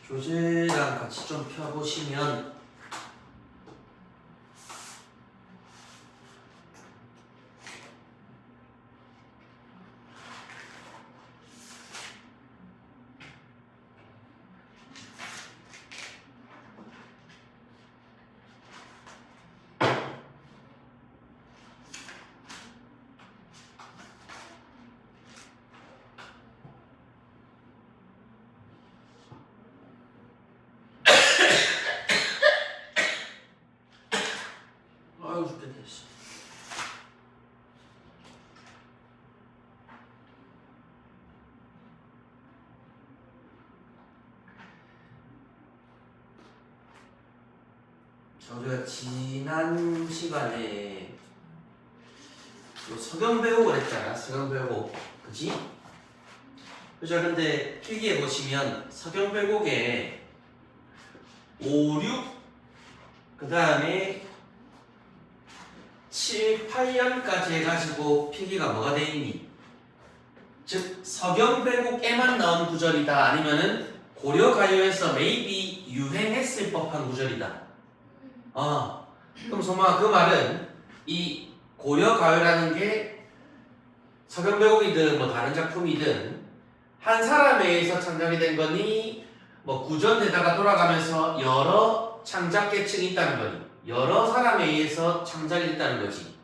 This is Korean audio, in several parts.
교재랑 같이 좀 펴보시면 아유 죽겠네. 자, 우리가 지난 시간에 서경배곡을 했잖아. 서경배곡, 그지? 그죠? 근데 필기해 보시면 서경배곡에 5, 6, 그 다음에 7, 8년까지 해가지고 필기가 뭐가 돼 있니? 즉 서경배곡에만 나온 구절이다. 아니면은 고려가요에서 maybe 유행했을 법한 구절이다. 그럼 소마 그 말은 이 고려가요라는 게 서경배곡이든 뭐 다른 작품이든 한 사람에 의해서 창작이 된 거니 뭐 구전되다가 돌아가면서 여러 창작 계층이 있다는 거니 여러 사람에 의해서 창작이 됐다는 거지.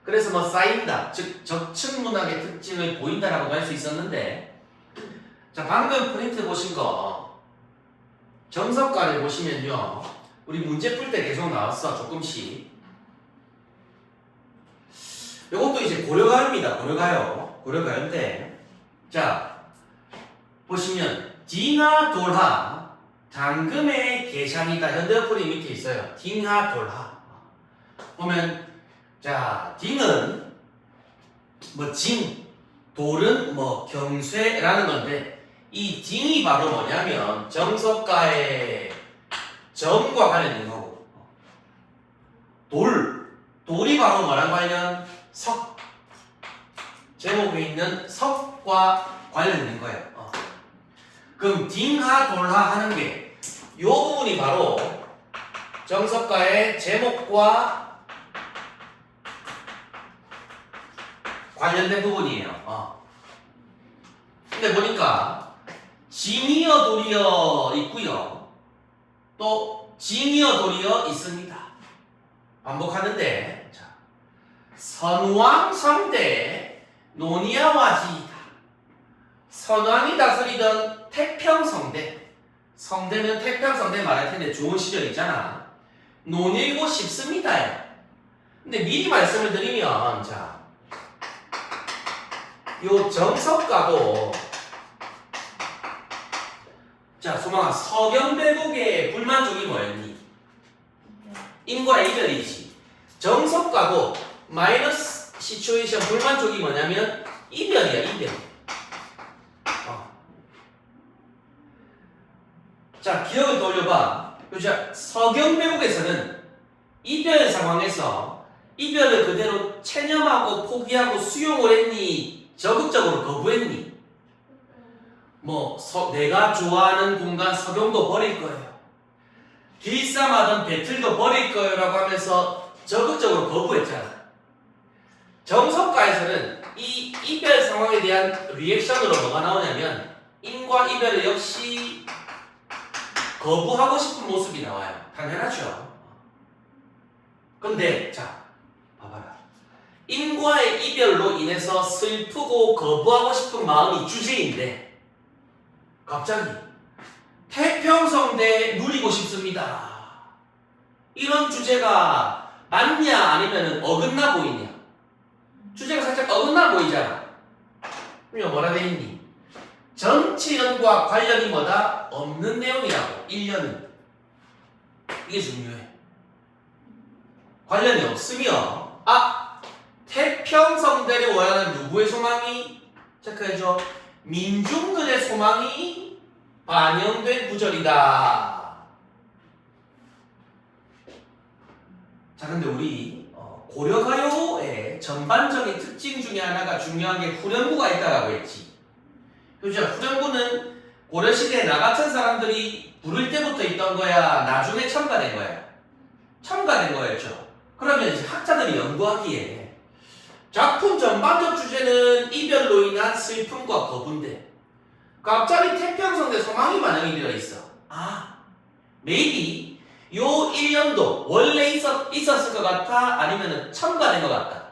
그래서 뭐 쌓인다, 즉 적층 문학의 특징을 보인다라고 할 수 있었는데, 자 방금 프린트 보신 거 정석가를 보시면요, 우리 문제 풀 때 계속 나왔어. 조금씩. 이것도 이제 고려가요입니다. 고려가요인데, 자 보시면 딩하 돌하 당금의 계샹이다. 현대어플이 밑에 있어요. 딩하 돌하 보면, 자 딩은 뭐 징, 돌은 뭐 경쇠라는 건데, 이 딩이 바로 뭐냐면 정석가의 점과 관련된 거고, 돌이 바로 뭐랑 관련? 석, 제목에 있는 석과 관련된 거예요. 그럼 딩하 돌하 하는 게 이 부분이 바로 정석가의 제목과 관련된 부분이에요. 근데 보니까 징이어 돌이어 있고요, 또 징이어 돌이어 있습니다. 반복하는데, 자 선왕 성대 노니아와지이다. 선왕이 다스리던 태평성대, 성대는 태평성대 말할 텐데 좋은 시절이잖아. 논일고 싶습니다. 근데 미리 말씀을 드리면, 자 요 정석가도, 자 소망아, 서경배곡의 불만족이 뭐였니? 인과 이별이지. 정석가도 마이너스 시츄에이션 불만족이 뭐냐면 이별이야, 이별. 자 기억을 떠올려봐. 자 서경배곡에서는 이별 상황에서 이별을 그대로 체념하고 포기하고 수용을 했니? 적극적으로 거부했니? 뭐 내가 좋아하는 공간 서경도 버릴 거예요, 길쌈하던 배틀도 버릴 거예요 라고 하면서 적극적으로 거부했잖아. 정석가에서는 이 이별 상황에 대한 리액션으로 뭐가 나오냐면 인과 이별을 역시 거부하고 싶은 모습이 나와요. 당연하죠. 근데 자 봐봐라, 인과의 이별로 인해서 슬프고 거부하고 싶은 마음이 주제인데 갑자기 태평성대 누리고 싶습니다, 이런 주제가 맞냐 아니면 어긋나 보이냐? 주제가 살짝 어긋나 보이잖아. 그러면 뭐라 돼 있니? 정치연과 관련이 뭐다? 없는 내용이라고. 1년은 이게 중요해. 관련이 없으면 태평성대를 원하는 누구의 소망이? 체크해줘. 민중들의 소망이 반영된 구절이다. 자 근데 우리 고려가요의 전반적인 특징 중에 하나가 중요한 게 후렴구가 있다라고 했지. 그죠? 후렴구는 고려시대에 나 같은 사람들이 부를 때부터 있던 거야? 나중에 첨가된 거야? 첨가된 거였죠. 그러면 이제 학자들이 연구하기에 작품 전반적 주제는 이별로 인한 슬픔과 거부인데 갑자기 태평성대 소망이 반영이 되어 있어. maybe 요 1년도 원래 있었을 것 같아? 아니면 첨가된 것 같다?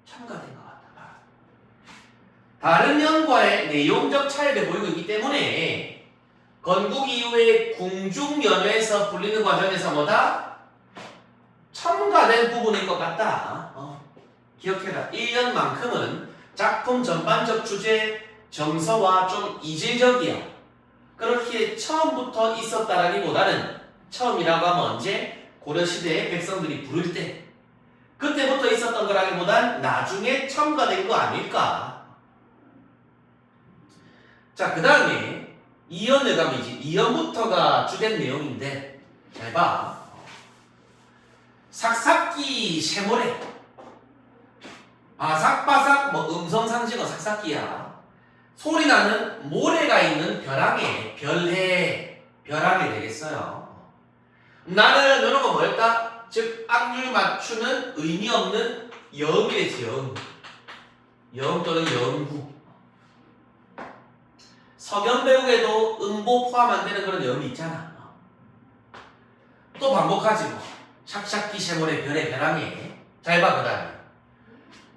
첨가된 것 같다. 다른 년과의 내용적 차이를 보이고 있기 때문에 건국 이후에 궁중연회에서 불리는 과정에서 뭐다? 첨가된 부분일 것 같다. 기억해라. 1년만큼은 작품 전반적 주제, 정서와 좀 이질적이야. 그렇게 처음부터 있었다라기보다는 처음이라고 하면 언제? 고려시대의 백성들이 부를 때 그때부터 있었던 거라기보단 나중에 첨가된 거 아닐까. 자, 그 다음에 2연에 가면 이제 2연부터가 주된 내용인데 잘 봐. 삭삭기 쇠모래 바삭바삭 음성상징어 삭삭기야. 소리나는 모래가 있는 벼랑에 벼랑에 되겠어요. 나는 이런 거 뭐였다? 즉 악률 맞추는 의미 없는 여음이랬지. 여음 또는 여음구. 서견배우에도 음보 포함 안 되는 그런 여음이 있잖아. 또 반복하지 뭐. 샥샥기 쇠모래 별의 벼랑에. 잘 봐, 그 다음에.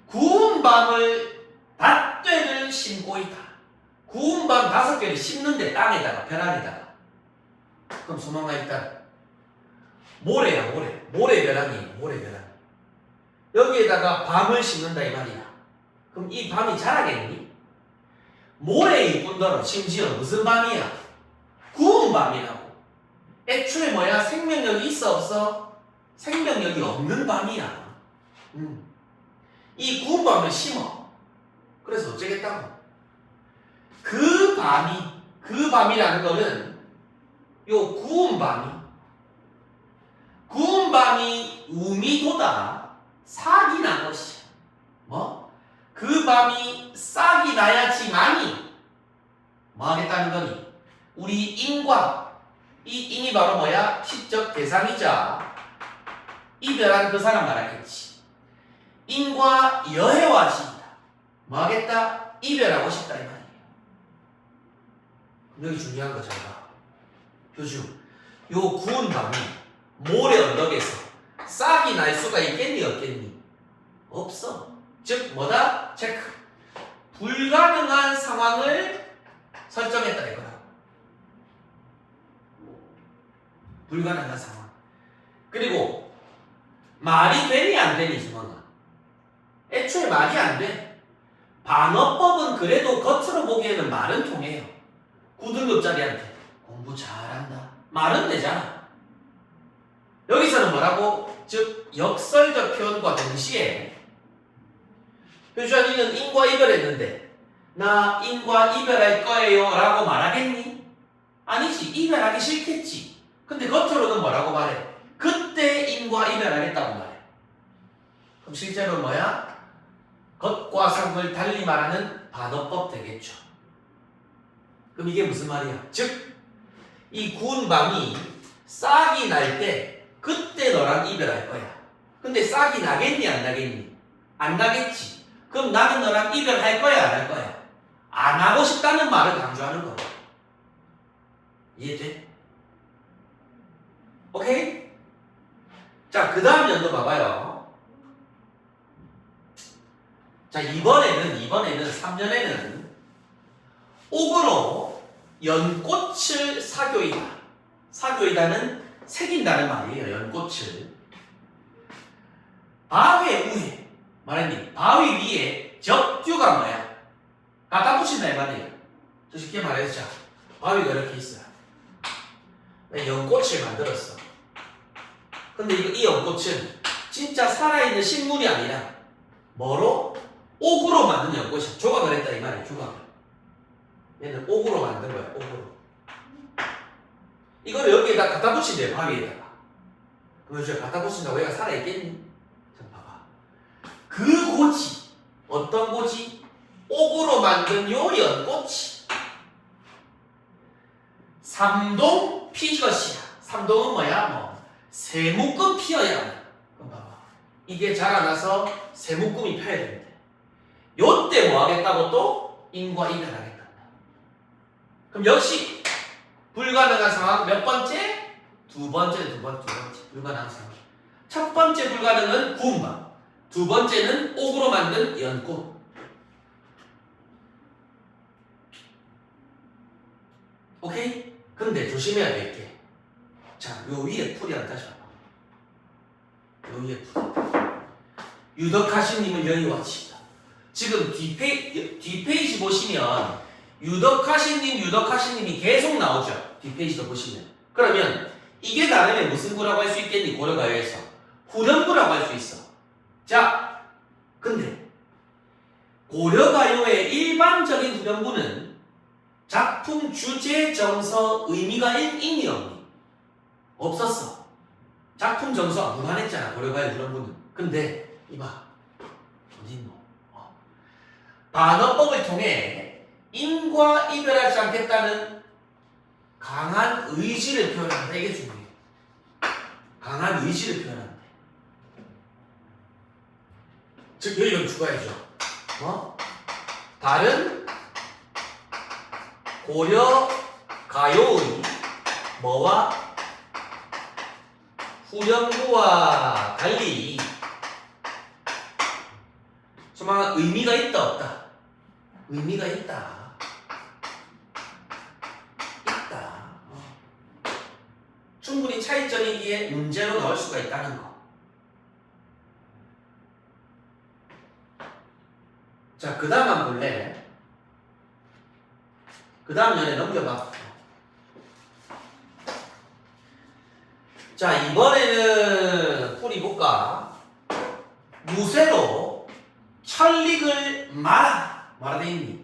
구운 밤을 닷대를 심고 있다. 구운 밤 5개를 심는데 땅에다가 벼랑에다가. 그럼 소망아 일단 모래야 모래벼랑이. 여기에다가 밤을 심는다 이 말이야. 그럼 이 밤이 자라겠니? 모래일 뿐더러 심지어 무슨 밤이야? 구운 밤이라고. 애초에 뭐야? 생명력이 있어 없어? 생명력이 없는 밤이야. 이 구운 밤을 심어. 그래서 어쩌겠다고? 그 밤이라는 거는 요 구운 밤이 우미도다 싹이 난 것이야. 뭐? 그 밤이 싹이 나야지만이 뭐 하겠다는 거니? 우리 인과 이 인이 바로 뭐야? 시적 대상이자 이별한 그 사람 말하겠지. 인과 여해와지이다. 뭐 하겠다? 이별하고 싶다 이 말이에요. 여기 중요한 거 잘 봐. 교주, 요 구운 밤이 모래 언덕에서 싹이 날 수가 있겠니 없겠니? 없어. 즉 뭐다? 체크. 불가능한 상황을 설정했다 이거야. 불가능한 상황. 그리고 말이 되니 안 되니 상황은 애초에 말이 안 돼. 반어법은 그래도 겉으로 보기에는 말은 통해요. 9등급짜리한테 공부 잘한다. 말은 되잖아. 여기서는 뭐라고? 즉 역설적 표현과 동시에 효주야 니는 인과 이별했는데 나 인과 이별할 거예요 라고 말하겠니? 아니지. 이별하기 싫겠지. 근데 겉으로는 뭐라고 말해? 그때 인과 이별하겠다고 말해. 그럼 실제로 뭐야? 겉과 속을 달리 말하는 반어법 되겠죠. 그럼 이게 무슨 말이야? 즉 이 구운 밤이 싹이 날 때 그때 너랑 이별할 거야. 근데 싹이 나겠니 안 나겠니? 안 나겠지. 그럼 나는 너랑 이별할 거야 안 할 거야? 안 하고 싶다는 말을 강조하는 거야. 이해돼? 오케이? 자, 그 다음 연도 봐봐요. 자, 이번에는 3년에는 옥으로 연꽃을 사교이다. 사교이다는 새긴다는 말이에요. 연꽃을. 바위 위에 말했니? 바위 위에 적규가 뭐야? 갖다 붙인다 이 말이에요. 저 쉽게 말해서 자, 바위가 이렇게 있어요. 연꽃을 만들었어. 근데 이 연꽃은 진짜 살아있는 식물이 아니라 뭐로? 옥으로 만든 연꽃이야. 조각을 했다 이 말이야. 조각을. 얘는 옥으로 만든 거야. 옥으로. 이걸 여기에다 갖다 붙인대. 바위에다가. 그럼 저 갖다 붙인다고 얘가 살아있겠니? 자, 봐봐. 그 고지. 어떤 고지? 옥으로 만든 요 연꽃이 삼동 피것이야. 삼동은 뭐야? 뭐 세묶음 피어야 돼. 그럼 봐봐. 이게 자라나서 세묶음이 펴야 되는데 요때 뭐 하겠다고 또 인과 이별하겠다. 그럼 역시 불가능한 상황 몇 번째? 두 번째 불가능한 상황. 첫 번째 불가능은 구음방, 두 번째는 옥으로 만든 연꽃. 오케이? 근데 조심해야 될 게, 자, 요 위에 풀이 안 다시 봐봐. 요 위에 풀. 유덕하신님은 여기 와치다. 지금 뒷페이지 보시면 유덕하신님이 계속 나오죠. 뒷페이지도 보시면. 그러면 이게 나름의 무슨 구라고 할 수 있겠니? 고려가요에서 후렴구라고 할 수 있어. 자, 근데 고려가요의 일반적인 후렴구는 작품 주제, 정서, 의미가 있니 없니? 없었어. 작품 정서가 무한했잖아, 고려가요 후렴구는. 근데 이봐, 어딨노? 반어법을 통해 인과 이별하지 않겠다는 강한 의지를 표현한다. 이게 중요해. 강한 의지를 표현한다. 즉 여기는 죽어야죠. 다른 고려 가요의 뭐와 후렴구와 달리 정말 의미가 있다 없다? 의미가 있다. 충분히 차이점이기에 문제로 나올 수가 있다는 거. 자, 그 다음 한번 볼래? 그 다음 연에 넘겨봐. 자, 이번에는 풀이볼까? 무쇠로 천릭을 말하되 있니?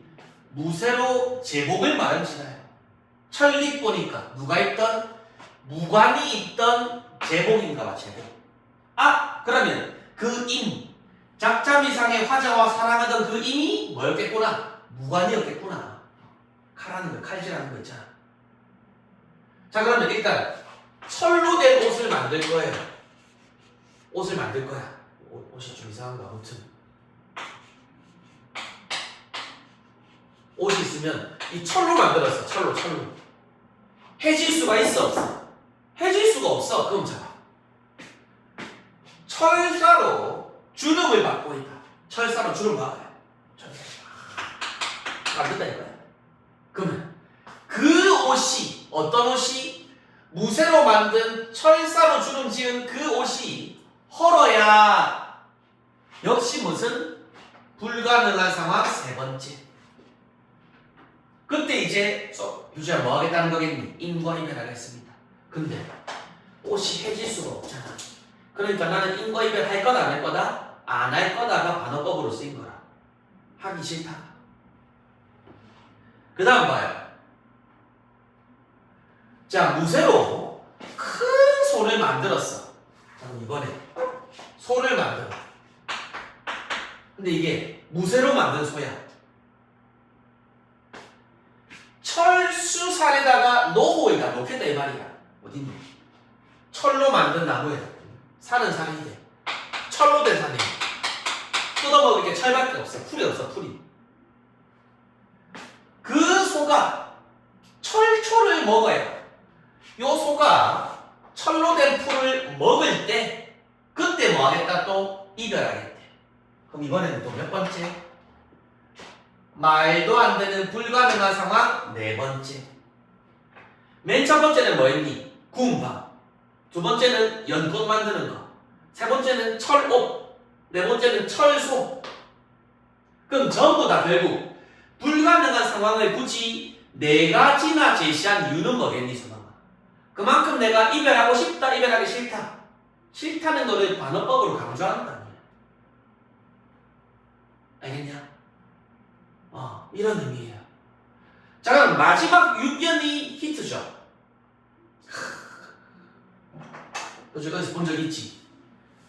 무쇠로 제복을 말은지나요? 천릭 보니까 누가 있던? 무관이 있던 제복인가봐. 제복. 아, 그러면 그 임, 작자미상의 화자와 사랑하던 그 임이 뭐였겠구나? 무관이었겠구나. 칼하는 거, 칼질하는 거 있잖아. 자, 그러면 일단 철로 된 옷을 만들 거예요. 옷을 만들 거야. 옷이 좀 이상한가? 아무튼 옷이 있으면 이 철로 만들었어. 철로. 해질 수가 있어 없어? 해질 수가 없어. 그럼 자, 철사로 주름을 받고 있다. 철사로 주름 박아요. 만든다 이거야. 그러면 그 옷이 어떤 옷이? 무쇠로 만든 철사로 주름 지은 그 옷이 헐어야 역시 무슨? 불가능한 상황 세 번째. 그때 이제 유주야 뭐 하겠다는 거겠니? 인과 이별하겠습니다. 근데 옷이 해질 수가 없잖아. 그러니까 나는 인과 이별 할 거다 안 할 거다? 안 할 거다가 반어법으로 쓰인 거라. 하기 싫다. 그 다음 봐요. 자, 무쇠로 큰 소를 만들었어. 자, 그럼 이번에 소를 만들어. 근데 이게 무쇠로 만든 소야. 철수산에다가 노호에다 놓겠다 이 말이야. 어딨니? 철로 만든 나무에다. 산은 산인데 철로 된 산이야. 뜯어먹을 게 철밖에 없어. 풀이 없어. 풀이. 그 소가 철초를 먹어요. 요 소가 철로 된 풀을 먹을 때 그때 뭐 하겠다? 또 이별하겠대. 그럼 이번에는 또 몇 번째? 말도 안 되는 불가능한 상황 네 번째. 맨 첫 번째는 뭐였니? 구운방. 두 번째는 연꽃 만드는 거. 세 번째는 철옷. 네 번째는 철소. 그럼 전부 다 결국 불가능한 상황을 굳이 네 가지나 제시한 이유는 뭐겠니, 소망아? 그만큼 내가 이별하고 싶다, 이별하기 싫다. 싫다는 거를 반어법으로 강조하는 거 아니야. 알겠냐? 이런 의미예요. 자, 그럼 마지막 6연이 히트죠. 너 저기서 본 적 있지?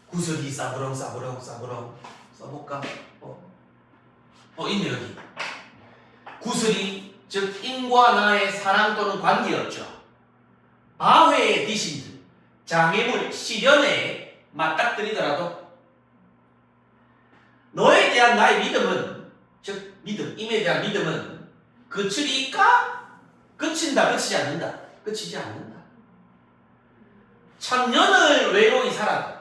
구슬이 싸부렁 써볼까? 있네 여기. 구슬이 즉 인과 나의 사랑 또는 관계였죠. 바회의 디신드 장애물 실현에 맞닥뜨리더라도 너에 대한 나의 믿음은 즉 믿음에 대한 믿음은 그치리까? 그친다 그치지 않는다 그치지 않는다. 천년을 외로이 살아도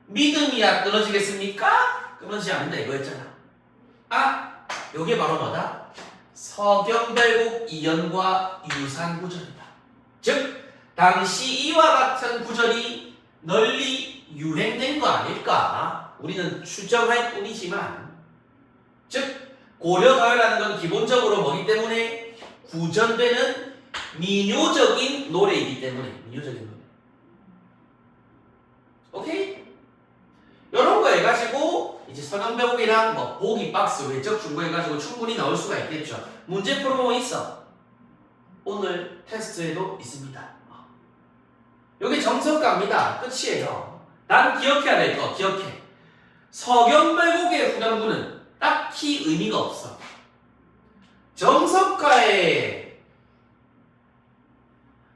믿음이야 끊어지겠습니까? 끊어지지 않는다 이거였잖아. 아 요게 바로 뭐다? 서경별곡 이연과 유사한 구절이다. 즉 당시 이와 같은 구절이 널리 유행된 거 아닐까? 우리는 추정할 뿐이지만 즉 고려가요라는 건 기본적으로 뭐기 때문에 구전되는 민요적인 노래이기 때문에 민요적인 노래. 오케이? 이런 거 해가지고 이제 서경별곡이랑 뭐 보기 박스 외적 중고 해가지고 충분히 나올 수가 있겠죠. 문제 풀어보면 있어. 오늘 테스트에도 있습니다. 여기 정석가입니다. 끝이에요. 난 기억해야 될 거 기억해. 서경별곡의 후렴구는 딱히 의미가 없어. 정석가의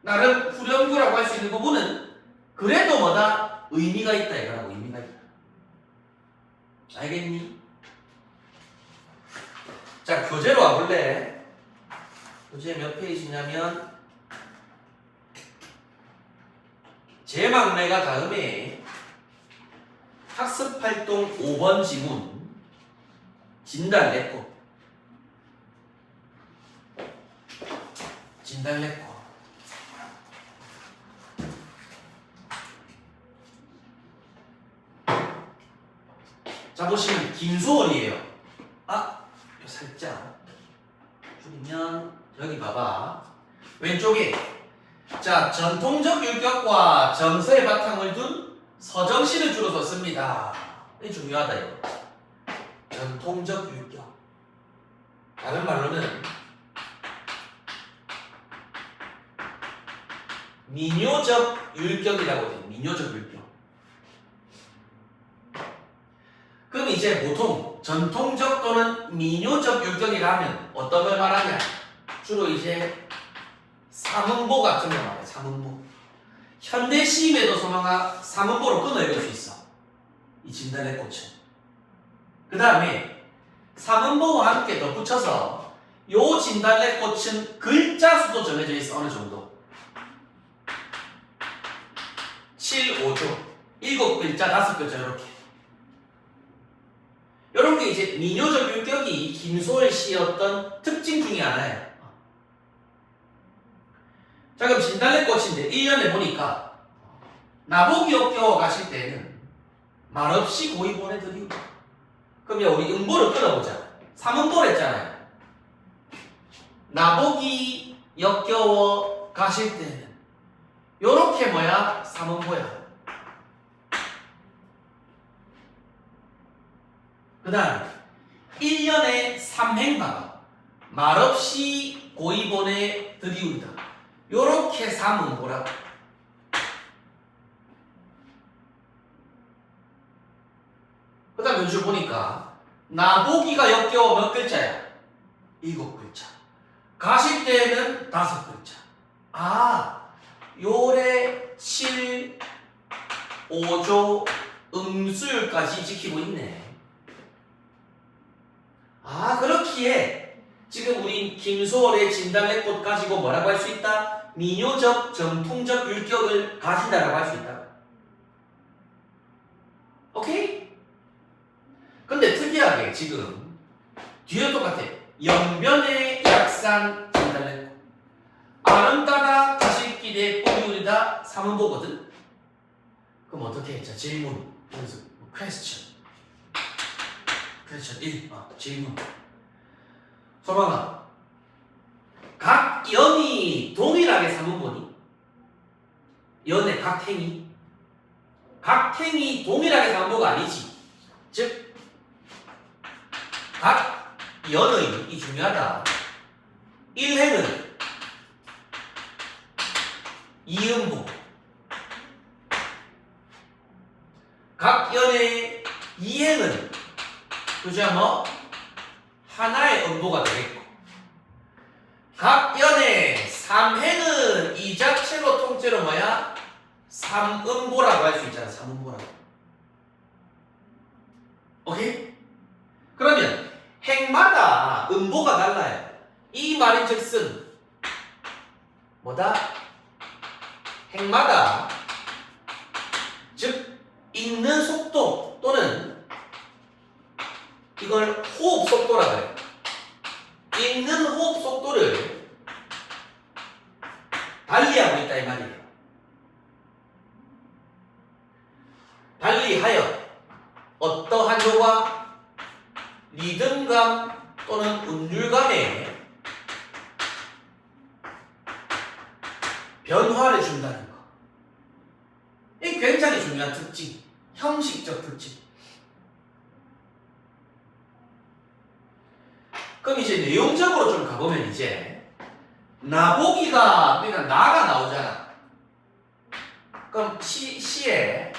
나름 후렴구라고 할 수 있는 부분은 그래도 뭐다? 의미가 있다 이거라고. 의미가 있다. 알겠니? 자 교재로 와볼래? 교재 몇 페이지냐면 제막내가 다음에 학습활동 5번 지문 진달래꽃 자 보시면 김소월이에요. 살짝 줄이면 여기 봐봐. 왼쪽에 자 전통적 율격과 정서의 바탕을 둔 서정시를 주로 썼습니다. 이게 중요하다 이거. 전통적 율격. 다른 말로는 민요적 율격이라고 돼. 민요적 율격. 그럼 이제 보통 전통적 또는 민요적 율격이라 하면 어떤 걸 말하냐? 주로 이제 삼음보 같은 거 말해. 삼음보. 현대 시임에도 소망아 삼음보로 끊어 읽을 수 있어. 이 진달래꽃은. 그 다음에 삼음보와 함께 덧붙여서 요 진달래꽃은 글자 수도 정해져 있어. 어느 정도. 7, 5조. 7글자, 5글자 이렇게. 이런 게 이제 민요적 율격이 김소월 씨였던 특징 중에 하나예요. 자 그럼 진달래꽃인데 1년에 보니까 나보기 역겨워 가실 때는 말없이 고이 보내드리고 그럼 우리 음보를 끊어보자. 3음보를 했잖아요. 나보기 역겨워 가실 때는 요렇게 뭐야? 3음보야. 그 다음 1년에 3행바가 말없이 고이 보내드리우리다. 요렇게 3음보라고. 그 다음 연출 보니까 나보기가 역겨워 몇 글자야? 7글자. 가실 때는 5글자. 요래 7, 5조 음수율까지 지키고 있네. 그렇기에 지금 우린 김소월의 진달래꽃 가지고 뭐라고 할 수 있다? 민요적, 정통적 율격을 가진다라고 할 수 있다. 오케이? 근데 특이하게 지금 뒤에 똑같아. 연변의 약산 진달래꽃. 아름다다 가실길에 뿌리우리다 3음보거든? 그럼 어떻게 해? 자 질문. 연습. 퀘스천 1. 질문. 소방아. 각 연이 동일하게 3음보니? 연의 각 행이? 각 행이 동일하게 3음보가 아니지. 즉 각 연의 이 중요하다. 1행은 2음보. 각 연의 2행은 그죠? 하나의 음보가 되겠고 각 연의 3해는 이 자체로 통째로 뭐야? 3음보라고 할 수 있잖아. 3음보라고. 오케이? 그러면 행마다 음보가 달라요. 이 말인즉슨 뭐다? 행마다 즉 읽는 속도 또는 이걸 호흡 속도라 그래요. 읽는 호흡 속도를 달리하고 있다 이 말이에요. 달리하여 어떠한 요와 리듬감 또는 음률감에 변화를 준다는 거. 이게 굉장히 중요한 특징, 형식적 특징. 그럼 이제 내용적으로 좀 가보면 이제 나보기가 그러니까 나가 나오잖아. 그럼 시에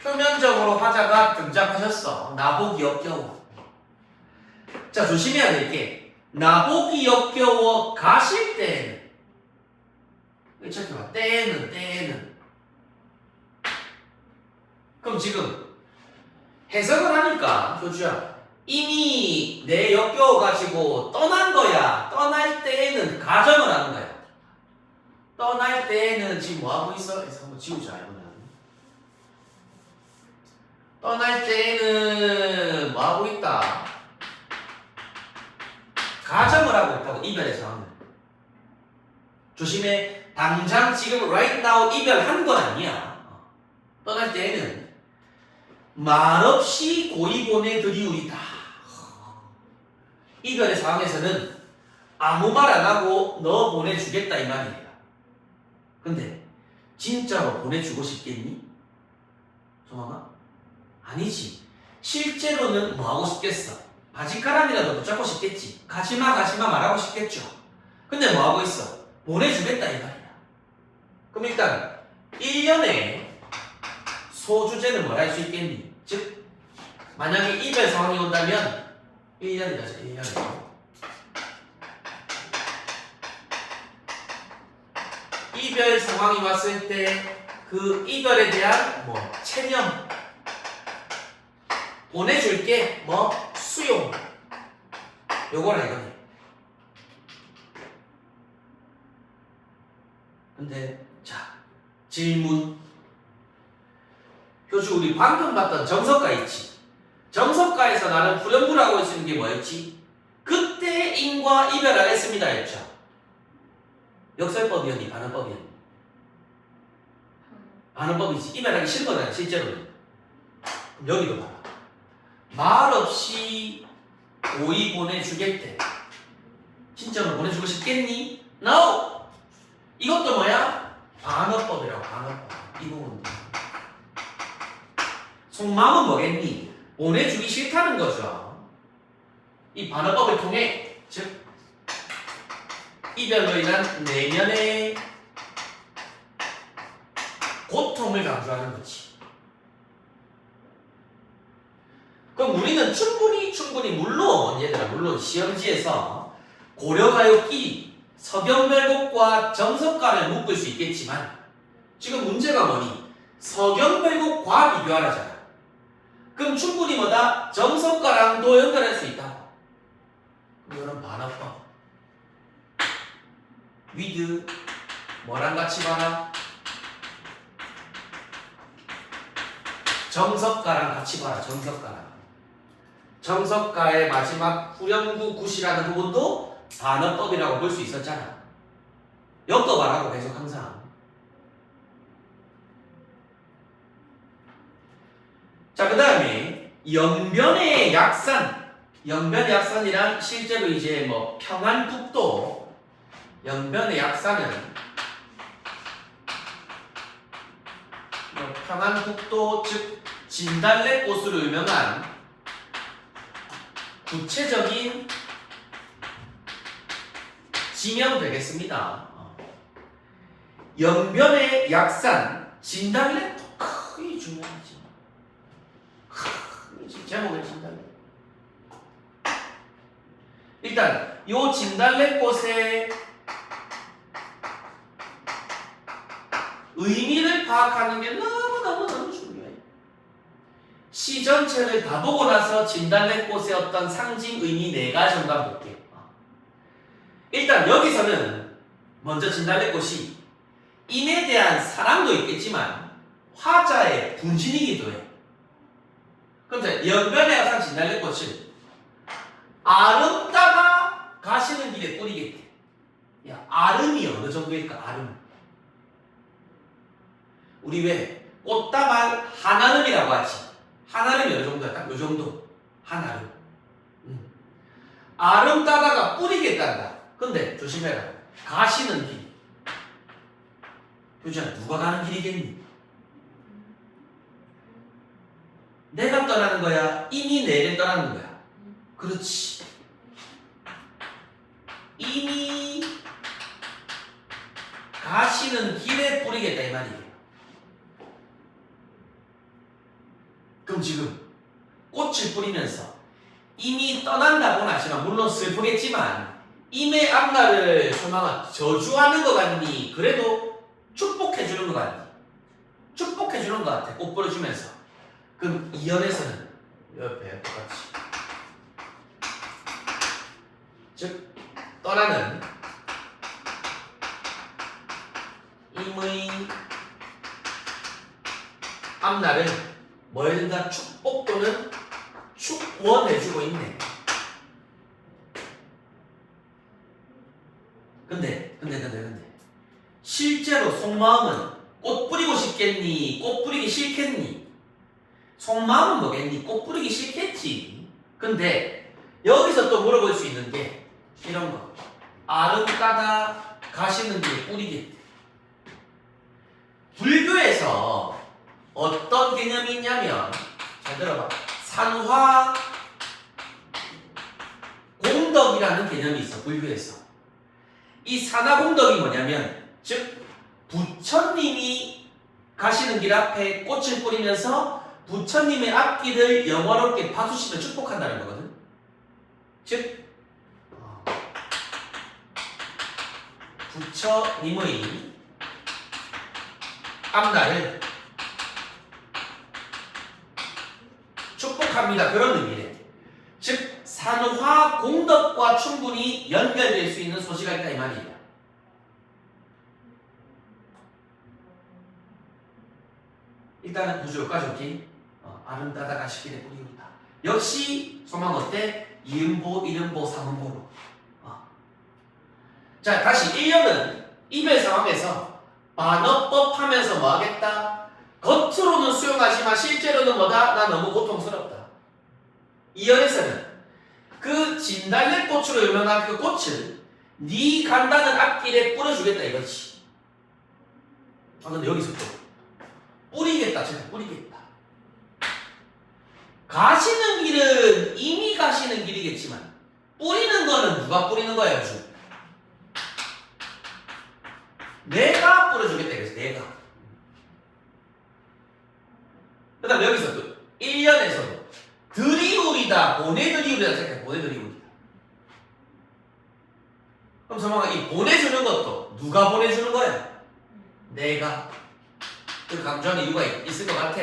표면적으로 화자가 등장하셨어. 나보기 역겨워. 자, 조심해야 될 게 나보기 역겨워 가실 때에는 잠깐만 때에는 그럼 지금 해석을 하니까 교주야 이미 내 역겨워 가지고 떠난 거야. 떠날 때에는 가정을 하는 거야. 떠날 때에는 지금 뭐 하고 있어? 그래서 한번 지우자 이거는. 떠날 때에는 뭐 하고 있다? 가정을 하고 있다고 이별의 상황을. 조심해. 당장 지금 right now 이별한 건 아니야. 떠날 때에는 말없이 고이 보내드리우리다. 이별의 상황에서는 아무 말 안 하고 너 보내주겠다 이 말이에요. 근데 진짜로 보내주고 싶겠니? 정황아? 아니지. 실제로는 뭐 하고 싶겠어? 바지가랑이라도 붙잡고 싶겠지. 가지마 말하고 싶겠죠. 근데 뭐 하고 있어? 보내주겠다 이 말이야. 그럼 일단 1년에 소주제는 뭘 할 수 있겠니? 즉 만약에 이별 상황이 온다면 1년이라죠. 1년에 이별 상황이 왔을 때 그 이별에 대한 뭐 체념 보내줄게 뭐 수용 요거라 이거네. 근데 자 질문. 교주 우리 방금 봤던 정석가 있지. 정석가에서 나는 불연불하고 있는 게 뭐였지? 그때 인과 이별하겠습니다 했죠. 역설법이었니 반언법이었니? 반언법이지. 이별하기 싫은 거잖아 실제로는. 그럼 여기도 봐라. 말없이 고이 보내주겠대. 진짜로 보내주고 싶겠니? No! 이것도 뭐야? 반언법이라고. 반언법. 이 부분도. 속마음은 뭐겠니? 보내주기 싫다는 거죠. 이 반언법을 통해 즉 이별로 인한 내면의 고통을 강조하는 거지. 그럼 우리는 충분히 물론 시험지에서 고려가요끼리 서경별곡과 정석가를 묶을 수 있겠지만 지금 문제가 뭐니? 서경별곡과 비교하라잖아. 그럼 충분히 뭐다? 정석가랑도 연결할 수 있다. 이거는 반어법. with 뭐랑 같이 봐라? 정석가랑 같이 봐라. 정석가의 마지막 후렴구 굿이라는 부분도 반어법이라고 볼 수 있었잖아. 엮어봐라고 계속 항상. 자, 그 다음에 영변의 약산. 영변의 약산이란 실제로 이제 뭐 평안북도 영변의 약산은 평안북도 즉 진달래꽃으로 유명한 구체적인 지명 되겠습니다. 영변의 약산 진달래꽃 크게 중요하지. 제목은 진달래. 일단 요 진달래꽃의 의미를 파악하는 게 너무너무너무 중요해요. 시 전체를 다 보고 나서 진달래꽃의 어떤 상징 의미 4가지 정도 볼게요. 일단 여기서는 먼저 진달래꽃이 인에 대한 사랑도 있겠지만 화자의 분신이기도 해요. 그런데 연변의 화상 진달래꽃을 아름다가 가시는 길에 뿌리겠대. 야, 아름이 어느 정도일까? 아름. 우리 왜 꽃다발 한아름이라고 하지? 한아름이 어느 정도야? 딱 요 정도. 한아름. 아름 따다가 뿌리겠단다. 근데 조심해라. 가시는 길. 효진아, 누가 가는 길이겠니? 내가 떠나는 거야? 이미 내를 떠나는 거야? 그렇지. 이미 가시는 길에 뿌리겠다 이 말이에요. 그럼 지금 꽃을 뿌리면서 이미 떠난다고는 하지만 물론 슬프겠지만 임의 앞날을 소망한 저주하는 것 같니? 그래도 축복해주는 것 같니? 축복해주는 것 같아. 꽃 뿌려주면서. 그럼 이연에서는 옆에 똑같이 즉 떠나는 임의 앞날을 뭐 해준다? 축복 또는 축원해주고 있네. 근데 실제로 속마음은 꽃 뿌리고 싶겠니? 꽃 뿌리기 싫겠니? 속마음은 뭐겠니? 꽃 뿌리기 싫겠지. 근데 여기서 또 물어볼 수 있는 게 이런 거. 아름다다 가시는 길에 뿌리겠대. 불교에서 어떤 개념이 있냐면 잘 들어봐. 산화 공덕이라는 개념이 있어. 불교에서. 이 산화 공덕이 뭐냐면 즉 부처님이 가시는 길 앞에 꽃을 뿌리면서 부처님의 앞길을 영원롭게 박수치며 축복한다는 거거든. 즉 부처님의 앞날을 축복합니다. 그런 의미래. 즉 산화 공덕과 충분히 연결될 수 있는 소지가 있다 이 말이야. 일단은 구조까지 오케이. 아름다다 가시길에 뿌리우리다. 역시 소망 어때? 이음보, 이름보, 삼음보로. 자 다시 1년은 이별 상황에서 반어법 하면서 뭐 하겠다? 겉으로는 수용하지만 실제로는 뭐다? 나 너무 고통스럽다. 2연에서는 그 진달래꽃으로 유명한 그 꽃을 네 간다는 앞길에 뿌려주겠다 이거지. 근데 여기서 또 뿌리겠다. 제가 뿌리겠다. 가시는 길은 이미 가시는 길이겠지만 뿌리는 거는 누가 뿌리는 거야 요즘? 내가 뿌려주겠다 이거지. 내가. 그 다음에 여기서 또 1년에서도 드리우리다 보내드리우리다 생각해. 보내드리우리다. 그럼 설마 이 보내주는 것도 누가 보내주는 거야? 내가. 그 강조하는 이유가 있을 것 같아.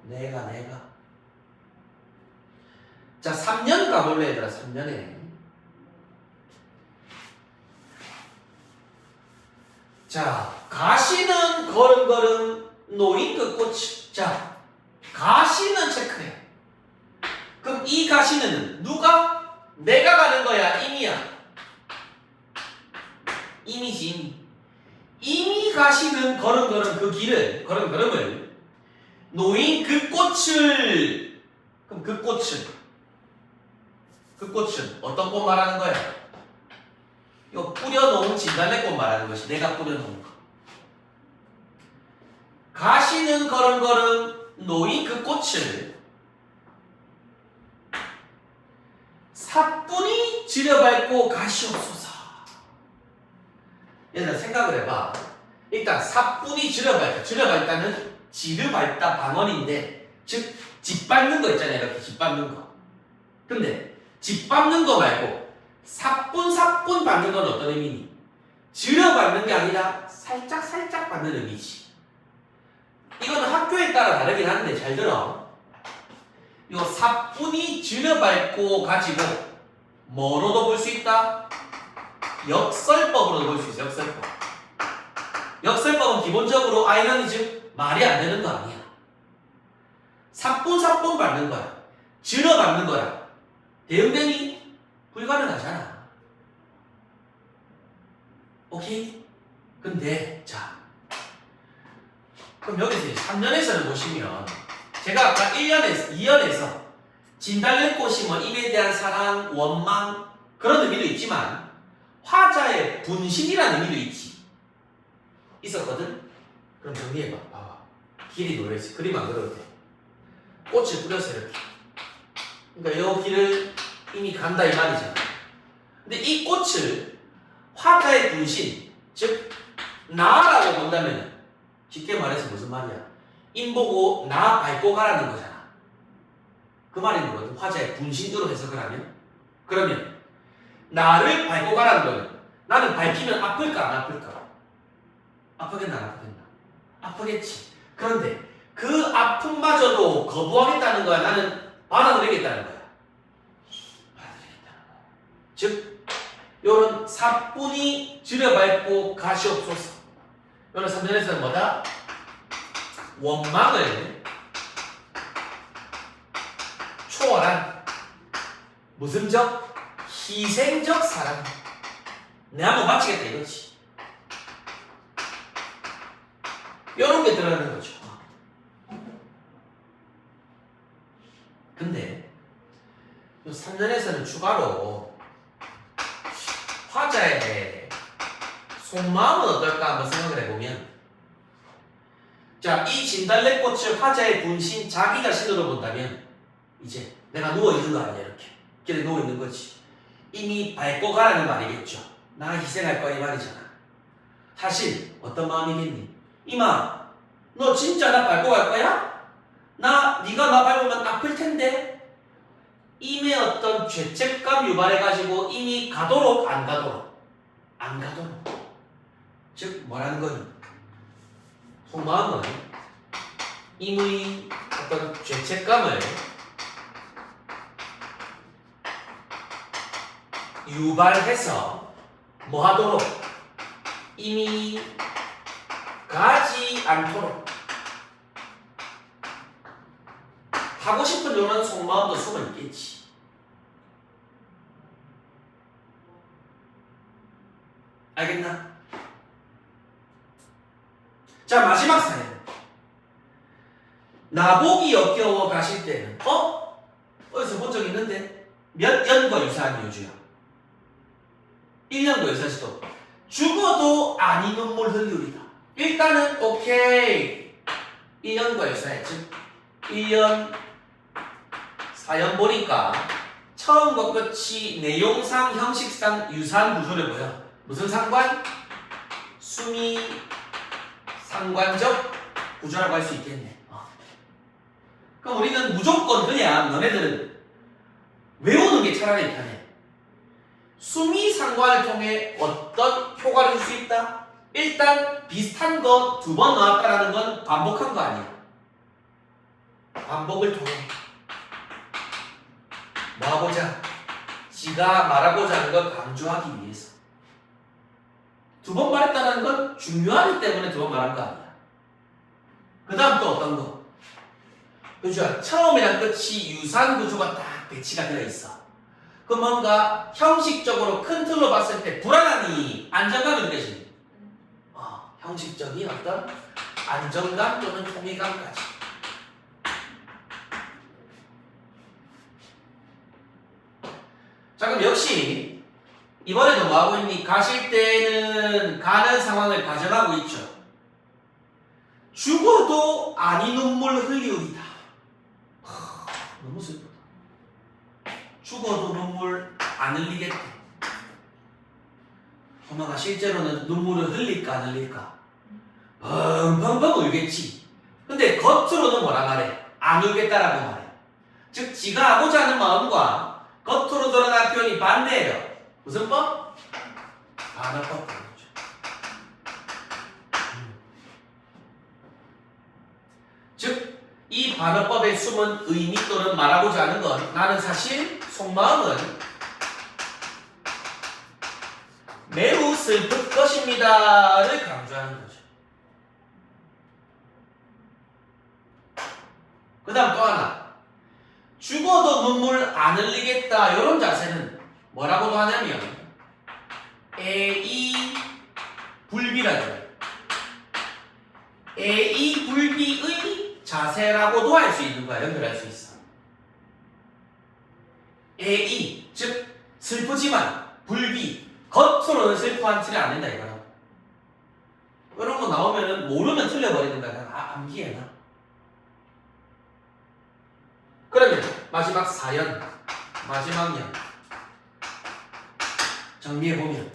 내가. 자 3년 가볼래 얘들아. 3년에 자 가시는 걸음걸음 노인 그 꽃. 자 가시는 체크해. 그럼 이 가시는 누가? 내가 가는 거야? 임이야? 임이지. 이미 가시는 걸음걸음 그 길을 걸음걸음을 노인 그 꽃을. 그럼 그 꽃은 어떤 꽃 말하는 거야? 이거 뿌려놓은 진달래꽃 말하는 것이 내가 뿌려놓은 거. 가시는 걸음걸음 노인 그 꽃을 사뿐히 지려밟고 가시옵소서. 얘들아 생각을 해봐. 일단 사뿐히 지려밟다는 지르밟다 방언인데 즉 짓밟는 거 있잖아요. 이렇게 짓밟는 거. 근데 짓밟는 거 말고 사뿐 밟는 건 어떤 의미니? 들여 받는 게 아니라 살짝 받는 의미지. 이거는 학교에 따라 다르긴 한데 잘 들어. 이거 사뿐히 들여 받고 가지고 뭐로도 볼 수 있다? 역설법으로도 볼 수 있어. 역설법. 역설법은 기본적으로 아이러니즘 말이 안 되는 거 아니야. 사뿐 받는 거야. 들여 받는 거야. 대응되니 불가능하잖아. 오케이? 근데 자 그럼 여기서 3년에서는 보시면 제가 아까 2년에서 진달래꽃이 뭐 입에 대한 사랑, 원망 그런 의미도 있지만 화자의 분신이라는 의미도 있지. 있었거든? 그럼 정리해봐. 봐봐. 길이 놓여있어. 그림 안 그려도 돼. 꽃을 뿌려서 이렇게. 그러니까 요 길을 이미 간다 이 말이잖아. 근데 이 꽃을 화자의 분신, 즉 나라고 본다면 쉽게 말해서 무슨 말이야? 인보고 나 밟고 가라는 거잖아. 그 말이 뭐거든? 화자의 분신으로 해석을 하면 그러면 나를 밟고 가라는 거는 나는 밟히면 아플까 안 아플까? 아프겠나 안 아프겠나? 아프겠지. 그런데 그 아픔마저도 거부하겠다는 거야. 나는 받아들이겠다는 거야. 받아들이겠다는 거야. 즉 요런 사뿐히 들여밟고 가시옵소서. 요런 3절에서는 뭐다? 원망을 초월한 무슨적? 희생적 사랑. 내가 한번 마치겠다 이거지. 요런 게 들어가는 거죠. 근데 요 3절에서는 추가로 화자의 속마음은 어떨까 한번 생각을 해보면 자, 이 진달래꽃을 화자의 분신 자기 자신으로 본다면 이제 내가 누워있는 거 아니야 이렇게 길에 누워있는 거지. 이미 밟고 가라는 말이겠죠. 나 희생할 거야 이 말이잖아. 사실 어떤 마음이겠니? 이마 너 진짜 나 밟고 갈 거야? 네가 나 밟으면 아플 텐데. 이미 어떤 죄책감 유발해가지고 이미 가도록 안 가도록 즉 뭐라는 거니? 속마음은 이미 어떤 죄책감을 유발해서 뭐 하도록 이미 가지 않도록 하고 싶은 이런 속마음도 숨어 있겠지. 알겠나? 자, 마지막 사연. 나보기 역겨워 가실 때는 어디서 본 적 있는데 몇 년과 유사한 이유주야? 1년과 유사시도 죽어도 아니 눈물 흘리리다. 일단은 오케이 1년과 유사해. 즉 1년 사연 보니까 처음과 끝이 내용상 형식상 유사한 구조를 보여. 무슨 상관? 수미 상관적 구조라고 할 수 있겠네. 그럼 우리는 무조건 그냥 너네들은 외우는 게 차라리 편해. 수미 상관을 통해 어떤 효과를 줄 수 있다? 일단 비슷한 거 2번 나왔다라는 건 반복한 거 아니야. 반복을 통해 뭐하고자? 지가 말하고자 하는 걸 강조하기 위해서. 2번 말했다는 건 중요하기 때문에 2번 말한 거 아니야. 그 다음 또 어떤 거? 그죠? 처음이랑 끝이 유사한 구조가 딱 배치가 되어 있어. 그 뭔가 형식적으로 큰 틀로 봤을 때 불안함이 안정감이 느껴지니. 형식적인 어떤 안정감 또는 통일감까지. 자, 그럼 역시 이번에도 뭐하고 있니? 가실 때는 가는 상황을 가정하고 있죠. 죽어도 아니 눈물 흘리우리다. 너무 슬프다. 죽어도 눈물 안 흘리겠다. 엄마가 실제로는 눈물을 흘릴까 안 흘릴까? 펑펑펑 울겠지. 근데 겉으로는 뭐라 말해? 안 울겠다라고 말해. 즉 지가 하고자 하는 마음과 겉으로 드러난 표현이 반대예요. 무슨 법? 반어법. 이 반어법의 숨은 의미 또는 말하고자 하는 건 나는 사실 속마음은 매우 슬플 것입니다를 강조하는 거죠. 그 다음 또 하나, 죽어도 눈물 안 흘리겠다 이런 자세는 뭐라고도 하냐면 애이 불비라죠. 애이 불비의 자세라고도 할 수 있는 거야. 연결할 수 있어. 애이 즉 슬프지만 불비 겉으로는 슬퍼한 티를 안 낸다 이거야. 이런 거 나오면은 모르면 틀려버리는 거야. 암기해놔. 그러면 마지막 사연, 마지막 연 정리해보면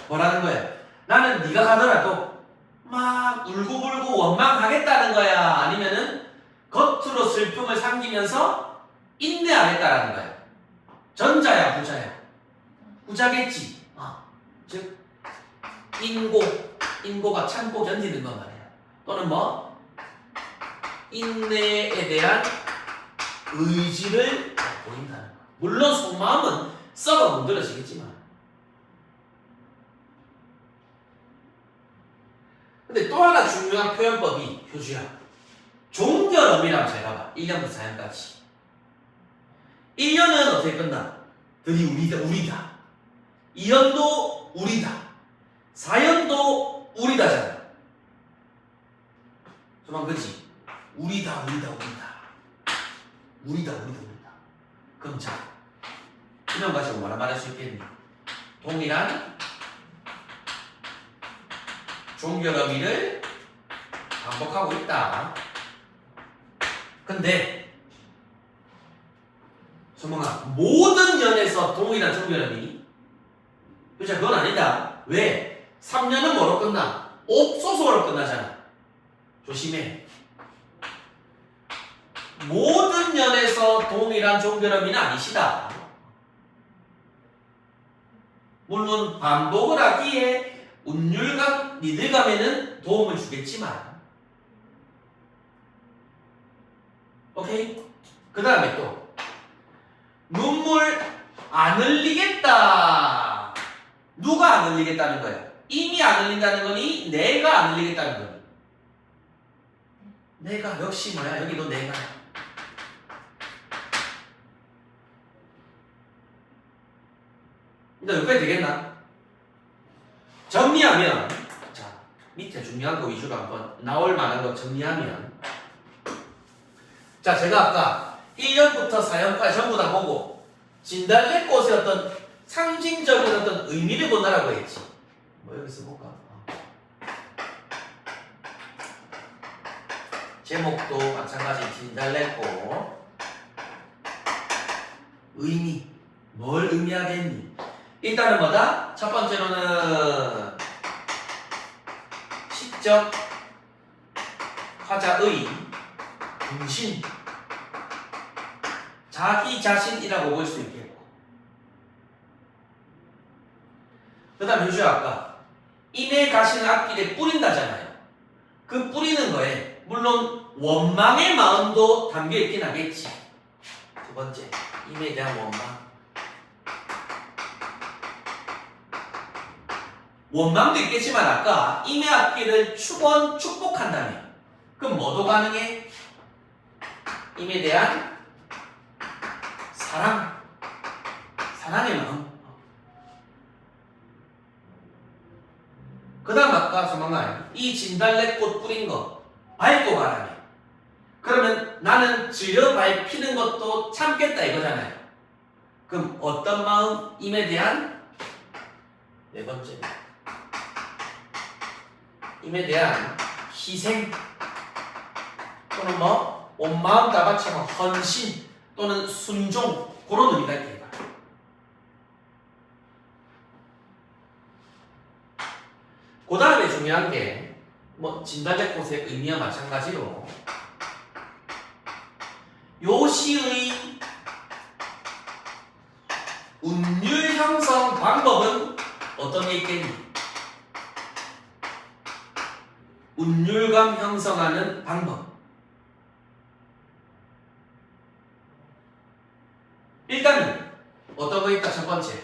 뭐라는 거야? 나는 네가 가더라도 막 울고불고 원망하겠다는 거야? 아니면은 겉으로 슬픔을 삼기면서 인내하겠다라는 거야? 전자야 부자야? 부자겠지. 즉 인고가 참고 견디는 거 말이야. 또는 뭐 인내에 대한 의지를 보인다는 거. 물론 속마음은 썩어 문드러지겠지만. 근데 또 하나 중요한 표현법이 효주야. 종결음이라고 잘 봐봐. 1년부터 4년까지. 1년은 어떻게 끝나? 들이 우리다. 2년도 우리다. 4년도 우리다잖아. 정말 그치? 우리다. 그럼 자, 이런 가지고 뭐라 말할 수 있겠니? 동일한 종결어미를 반복하고 있다. 근데 소망아, 모든 연에서 동일한 종결어미? 그렇죠? 그건 아니다. 왜? 3년은 뭐로 끝나? 옵소소로 끝나잖아. 조심해. 모든 연에서 동일한 종결어미는 아니시다. 물론 반복을 하기에 운율감, 리듬감에는 도움을 주겠지만, 오케이? 그 다음에 또 눈물 안 흘리겠다. 누가 안 흘리겠다는 거야? 이미 안 흘린다는 거니? 내가 안 흘리겠다는 거니? 내가 역시 뭐야? 여기도 내가. 일단 여기까지 되겠나? 정리하면, 자, 밑에 중요한 거 위주로 한번 나올 만한 거 정리하면, 자, 제가 아까 1년부터 4년까지 전부 다 보고 진달래꽃의 어떤 상징적인 어떤 의미를 본다라고 했지. 뭐 여기서 볼까? 제목도 마찬가지 진달래꽃. 의미. 뭘 의미하겠니? 일단은 뭐다? 첫 번째로는 시적 화자의 분신, 자기 자신이라고 볼 수 있겠고, 그 다음 효주야 아까 인의 가시는 앞길에 뿌린다잖아요. 그 뿌리는 거에 물론 원망의 마음도 담겨있긴 하겠지. 두 번째, 인에 대한 원망도 있겠지만 아까 인의 앞길을 축복한다면 그럼 뭐도 가능해? 임에 대한 사랑의 마음. 그 다음 아까 소망아 이 진달래꽃 뿌린 거 밟고 가라며. 그러면 나는 지려 밟히는 것도 참겠다 이거잖아요. 그럼 어떤 마음? 임에 대한 네 번째, 임에 대한 희생 또는 뭐 온 마음 다 바쳐 헌신 또는 순종, 그런 의미가 있다. 그 다음에 중요한 게 뭐 진달래꽃의 의미와 마찬가지로 요 시의 운율 형성 방법은 어떤 게 있겠니? 운율감 형성하는 방법. 첫 번째.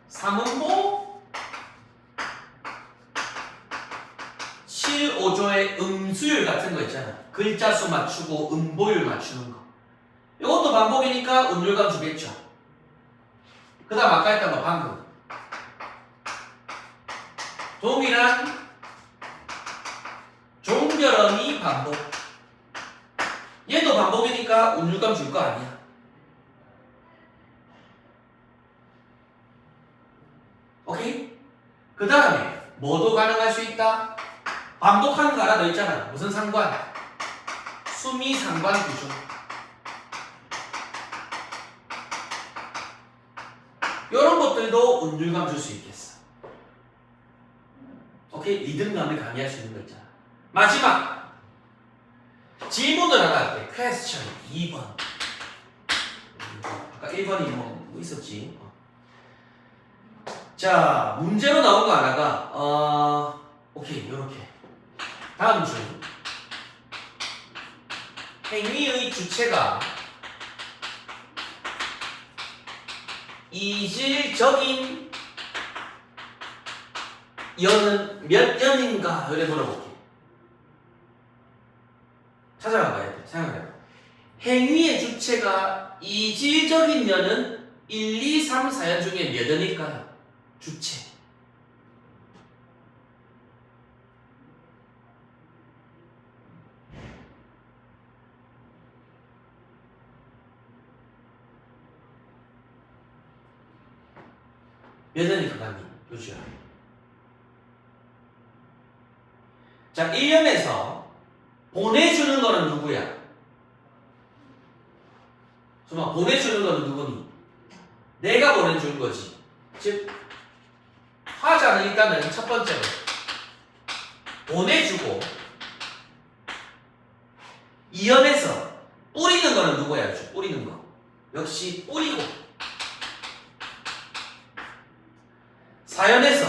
삼음보 7, 5조의 음수율 같은 거 있잖아. 글자 수 맞추고 음보율 맞추는 거. 이것도 반복이니까 운율감 주겠죠. 그 다음 아까 했던 거 방금. 동일한 종결음이 반복. 얘도 반복이니까 운율감 줄 거 아니야. 오케이? 그 다음에 뭐도 가능할 수 있다? 반복하는 거 하나 더 있잖아. 무슨 상관? 수미 상관 구조. 이런 것들도 운율감 줄 수 있겠어. 오케이? 리듬감을 가미할 수 있는 거 있잖아. 마지막 질문을 하나 할게. question 2번. 아까 1번이 뭐 있었지? 자, 문제로 나온 거 하나가 오케이, 요렇게. 다음 중 행위의 주체가 이질적인 연은 몇 연인가? 이래 물어볼게. 찾아가 봐야 돼. 생각해봐. 행위의 주체가 이질적인 연은 1, 2, 3, 4연 중에 몇 연일까요? 주체. 몇 연일 것 같니? 요주야. 자, 1년에서 보내주는 거는 누구야? 정말 보내주는 거는 누구니? 내가 보내주는 거지. 즉, 화자는 일단은 첫 번째로 보내주고, 이연에서 뿌리는 거는 누구야? 뿌리는 거. 역시 뿌리고. 사연에서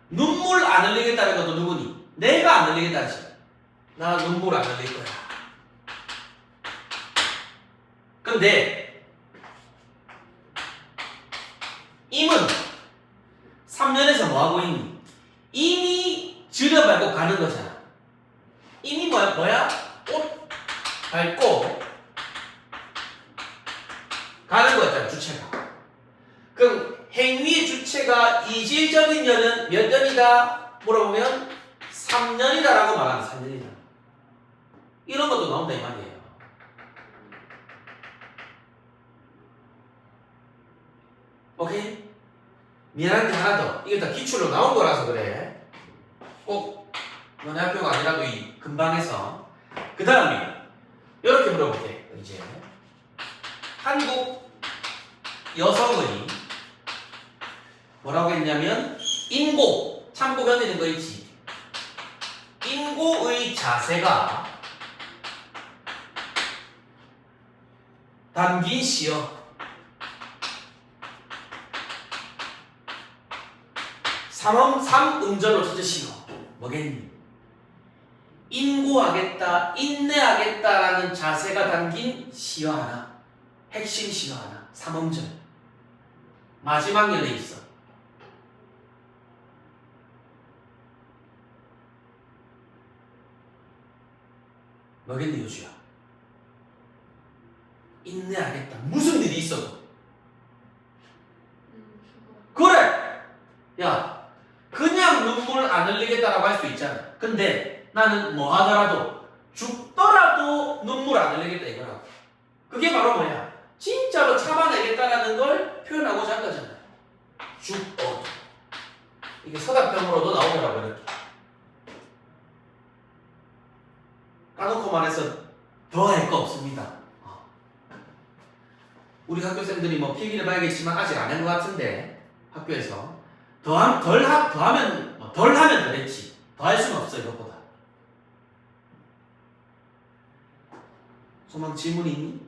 눈물 안 흘리겠다는 것도 누구니? 내가 안 흘리겠다지. 나 눈물 안 흘릴 거야. 근데 임은 3년에서 뭐 하고 있니? 이미 들여밟고 가는 거잖아. 이미 뭐야? 옷 밟고 가는 거였잖아, 주체가. 그럼 행위의 주체가 이질적인 년은 몇 년이다? 물어보면 3년이다라고 말하는 3년이다. 이런 것도 나온다 이 말이에요. 오케이? 미안한 게 하나 더. 이게 다 기출로 나온 거라서 그래. 꼭 너네 학교가 아니라도 이 근방에서. 그 다음에 이렇게 물어볼게. 이제 한국 여성의 뭐라고 했냐면 인고, 참고 견디는 거 있지. 인고의 자세가 담긴 시어. 3음절로 첫째 시어. 뭐겠니? 인고하겠다, 인내하겠다라는 자세가 담긴 시어 하나. 핵심 시어 하나. 3음절. 마지막 연에 있어. 뭐겠니, 요주야? 인내하겠다. 무슨 일이 있어도. 그래! 야, 그냥 눈물 안 흘리겠다라고 할 수 있잖아. 근데 나는 뭐 하더라도, 죽더라도 눈물 안 흘리겠다 이거라고. 그게 바로 뭐야? 진짜로 참아내겠다라는 걸 표현하고자 한 거잖아. 죽어도. 이게 서답형으로도 나오더라고, 이렇게. 까놓고 말해서 더 할 거 없습니다. 우리 학교생들이 뭐 필기를 봐야겠지만 아직 안 한 것 같은데 학교에서 덜 하면 더 됐지. 더 할 수는 없어 이것보다. 소망 질문 있니?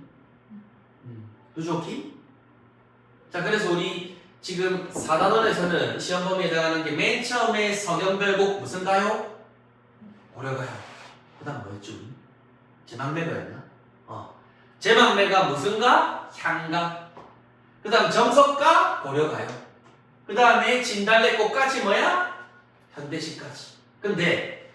누조키? 자, 그래서 우리 지금 4단원에서는 시험 범위에 해당하는 게 맨 처음에 서경별곡 무슨 가요? 고려가요. 그 다음 뭐였죠? 제망매가였나? 제망매가 무슨 가? 향가. 그 다음 정석가 고려가요. 그 다음에 진달래꽃까지 뭐야? 현대시까지. 근데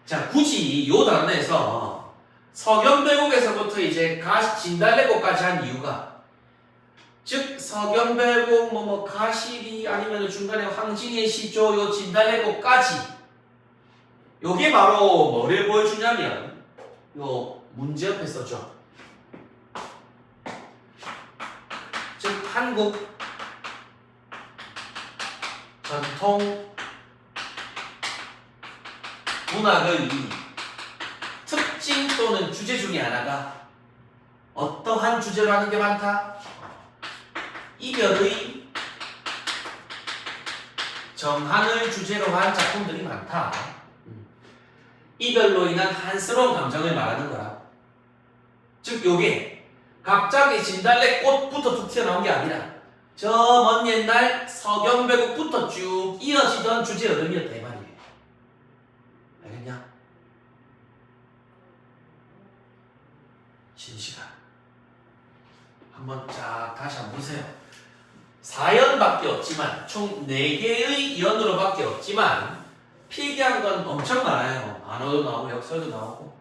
자 굳이 요 단원에서 서경배곡에서부터 이제 진달래꽃까지 한 이유가 즉 서경배곡 가시리 아니면 중간에 황진의 시조 요 진달래꽃까지 요게 바로 뭐를 보여주냐면 요 문제 옆에 써줘. 즉 한국 전통 문학의 특징 또는 주제 중에 하나가 어떠한 주제로 하는 게 많다? 이별의 정한을 주제로 한 작품들이 많다. 이별로 인한 한스러운 감정을 말하는 거라. 즉 요게 갑자기 진달래꽃부터 툭 튀어나온 게 아니라 저 먼 옛날 서경배곡부터 쭉 이어지던 주제 흐름이었다 이 말이에요. 알겠냐? 진시간 한번 쫙 다시 한번 보세요. 4연밖에 없지만 총 4개의 연으로밖에 없지만 필기한 건 엄청 많아요. 안어도 나오고 역설도 나오고